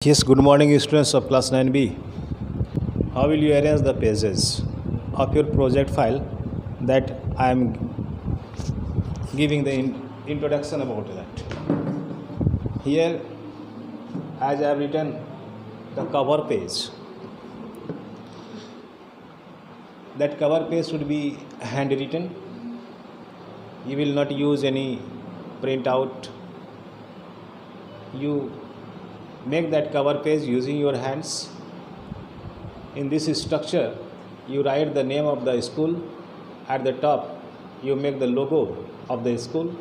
Yes, good morning, students of class 9B. How will you arrange the pages of your project file that I am giving the introduction about that? Here, as I have written the cover page, that cover page should be handwritten. You will not use any printout. You make that cover page using your hands. In this structure, you write the name of the school. At the top, you make the logo of the school,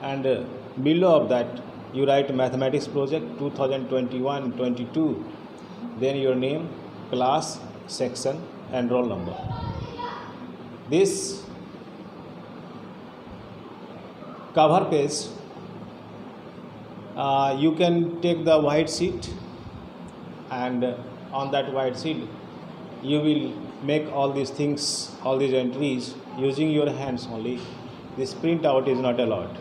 and below of that, you write mathematics project 2021-22, then your name, class, section, and roll number. This cover page, you can take the white sheet, and on that white sheet you will make all these things, all these entries using your hands only. This printout is not allowed.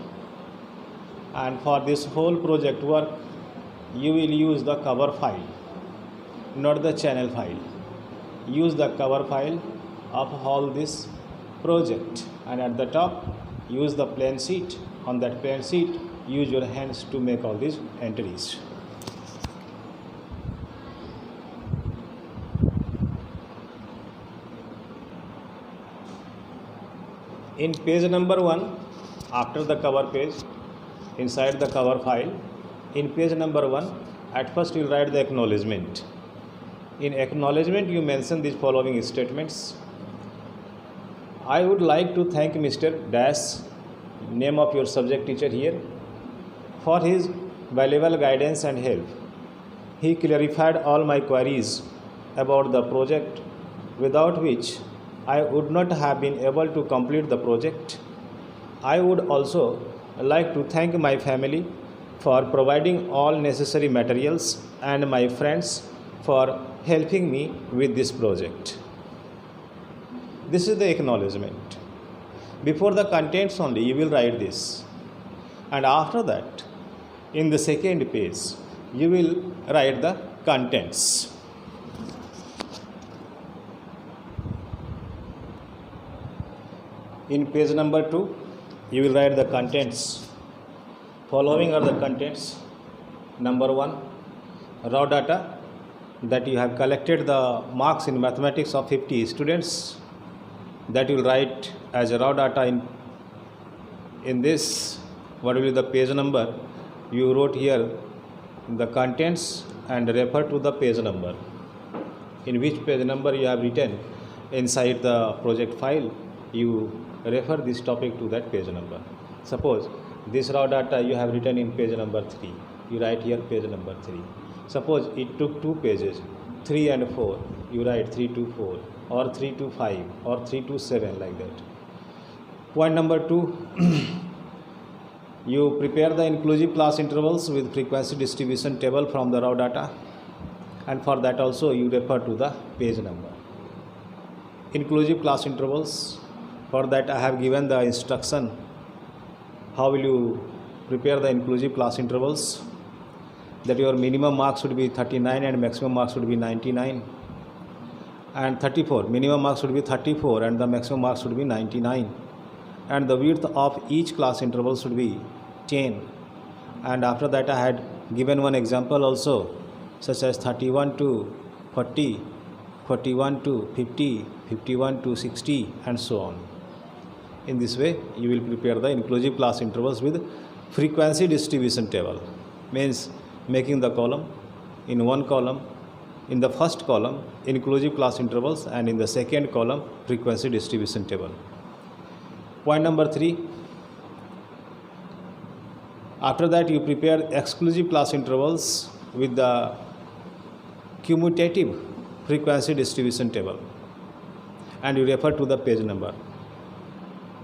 And for this whole project work, you will use the cover file, not the channel file. Use the cover file of all this project, and at the top use the plain sheet. On that plain sheet, use your hands to make all these entries. In page number 1, after the cover page, inside the cover file, in page number 1, at first you write the acknowledgement. In acknowledgement, you mention these following statements. I would like to thank Mr. Dash, name of your subject teacher here, for his valuable guidance and help. He clarified all my queries about the project, without which I would not have been able to complete the project. I would also like to thank my family for providing all necessary materials and my friends for helping me with this project. This is the acknowledgement. Before the contents only, you will write this. And after that, in the second page, you will write the contents. In page number 2, you will write the contents. Following are the contents. Number 1, raw data, that you have collected the marks in mathematics of 50 students, that you will write as a raw data in this. What will be the page number? You wrote here the contents and refer to the page number. In which page number you have written inside the project file, you refer this topic to that page number. Suppose this raw data you have written in page number 3. You write here page number 3. Suppose it took 2 pages, 3 and 4. You write 3 to 4 or 3 to 5 or 3 to 7, like that. Point number 2. You prepare the inclusive class intervals with frequency distribution table from the raw data, and for that also you refer to the page number. Inclusive class intervals, for that I have given the instruction how will you prepare the inclusive class intervals, that your minimum marks should be 39 and maximum marks should be 99 and 34. Minimum marks should be 34 and the maximum marks should be 99, and the width of each class interval should be 10. And after that I had given one example also, such as 31 to 40, 41 to 50, 51 to 60, and so on. In this way you will prepare the inclusive class intervals with frequency distribution table, means making the column. In one column, in the first column inclusive class intervals, and in the second column frequency distribution table. Point number 3, after that you prepare exclusive class intervals with the cumulative frequency distribution table, and you refer to the page number.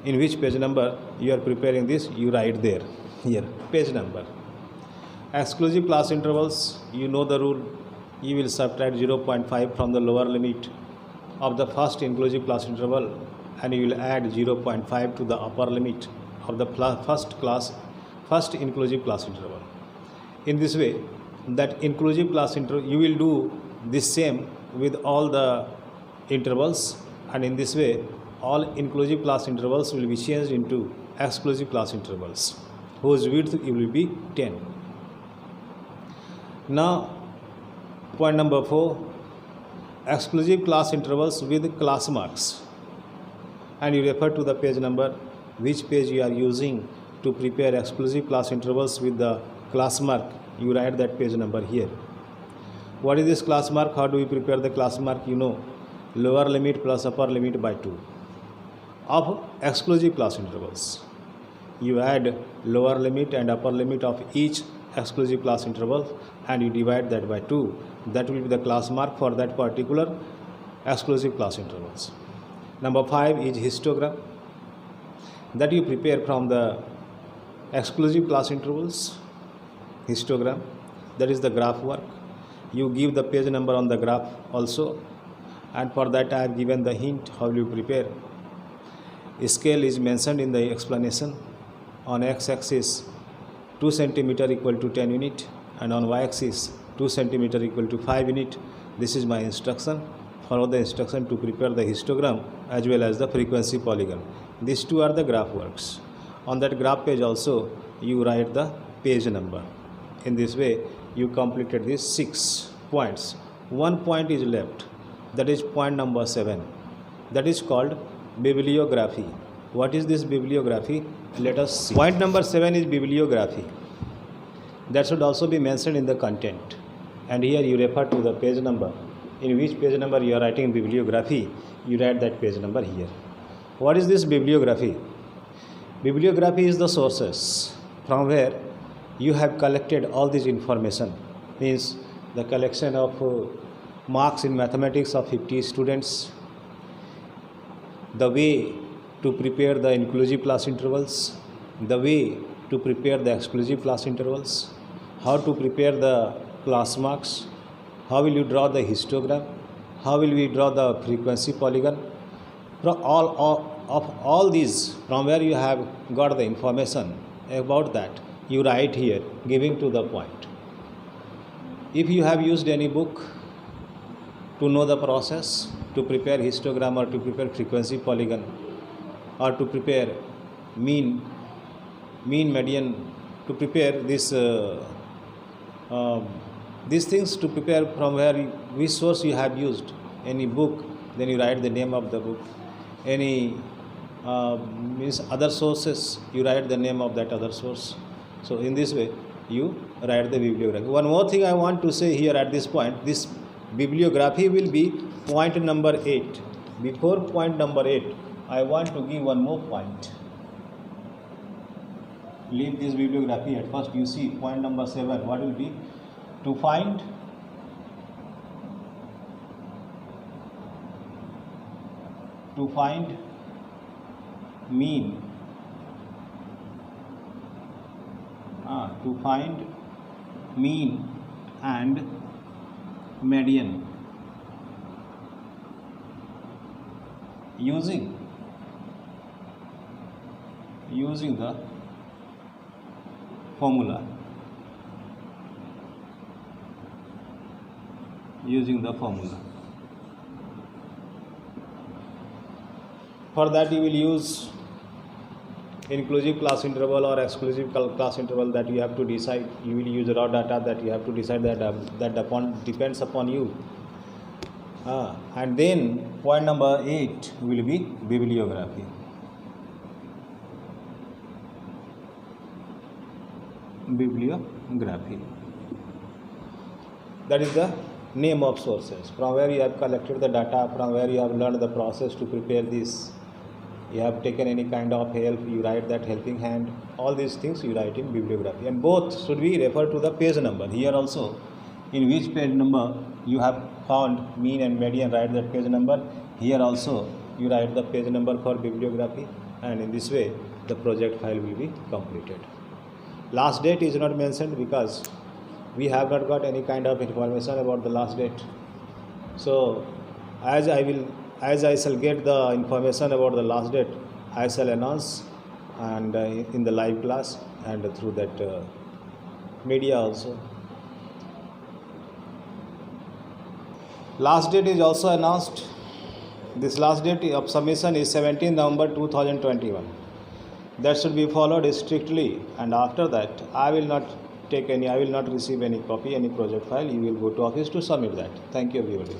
In which page number you are preparing this, you write there, here, page number. Exclusive class intervals, you know the rule. You will subtract 0.5 from the lower limit of the first inclusive class interval, and you will add 0.5 to the upper limit of the first inclusive class interval. In this way, that inclusive class interval, you will do this same with all the intervals, and in this way all inclusive class intervals will be changed into exclusive class intervals whose width will be 10. Now point number 4, exclusive class intervals with class marks, and you refer to the page number which page you are using to prepare exclusive class intervals with the class mark. You write that page number here. What is this class mark? How do we prepare the class mark? You know, lower limit plus upper limit by 2 of exclusive class intervals. You add lower limit and upper limit of each exclusive class interval and you divide that by 2. That will be the class mark for that particular exclusive class intervals. Number 5 is histogram, that you prepare from the exclusive class intervals. Histogram, that is the graph work. You give the page number on the graph also, and for that I have given the hint how you prepare. Scale is mentioned in the explanation. On x-axis 2 cm equal to 10 unit, and on y-axis 2 cm equal to 5 unit. This is my instruction. Follow the instruction to prepare the histogram as well as the frequency polygon. These two are the graph works. On that graph page also you write the page number. In this way you completed these 6 points. 1 point is left, that is point number 7. That is called bibliography. What is this bibliography? Let us see. Point number 7 is bibliography. That should also be mentioned in the content, and here you refer to the page number. In which page number you are writing bibliography, you write that page number here. What is this bibliography? Bibliography is the sources from where you have collected all this information. Means the collection of marks in mathematics of 50 students, the way to prepare the inclusive class intervals, the way to prepare the exclusive class intervals, how to prepare the class marks, how will you draw the histogram, how will we draw the frequency polygon. From all these, from where you have got the information about that, you write here giving to the point. If you have used any book to know the process to prepare histogram or to prepare frequency polygon or to prepare mean, median, to prepare this these things, to prepare from which source you have used any book, then you write the name of the book. Any means other sources, you write the name of that other source. So in this way you write the bibliography. One more thing I want to say here at this point, this bibliography will be point number 8. Before point number 8, I want to give one more point. Leave this bibliography at first. You see point number 7, what will be? To find mean, to find mean and median using the formula. For that you will use inclusive class interval or exclusive class interval, that you have to decide. You will use raw data, that you have to decide, that depends upon you. And then point number 8 will be bibliography. That is the name of sources, from where you have collected the data, from where you have learned the process to prepare this. You have taken any kind of help, you write that helping hand. All these things you write in bibliography, and both should be referred to the page number. Here also, in which page number you have found mean and median, write that page number. Here also you write the page number for bibliography, and in this way the project file will be completed. Last date is not mentioned because we have not got any kind of information about the last date. So as I shall get the information about the last date, I shall announce, and in the live class and through that media also. Last date is also announced. This last date of submission is 17 November 2021. That should be followed strictly, and after that I will not receive any copy, any project file. You will go to office to submit that. Thank you everybody.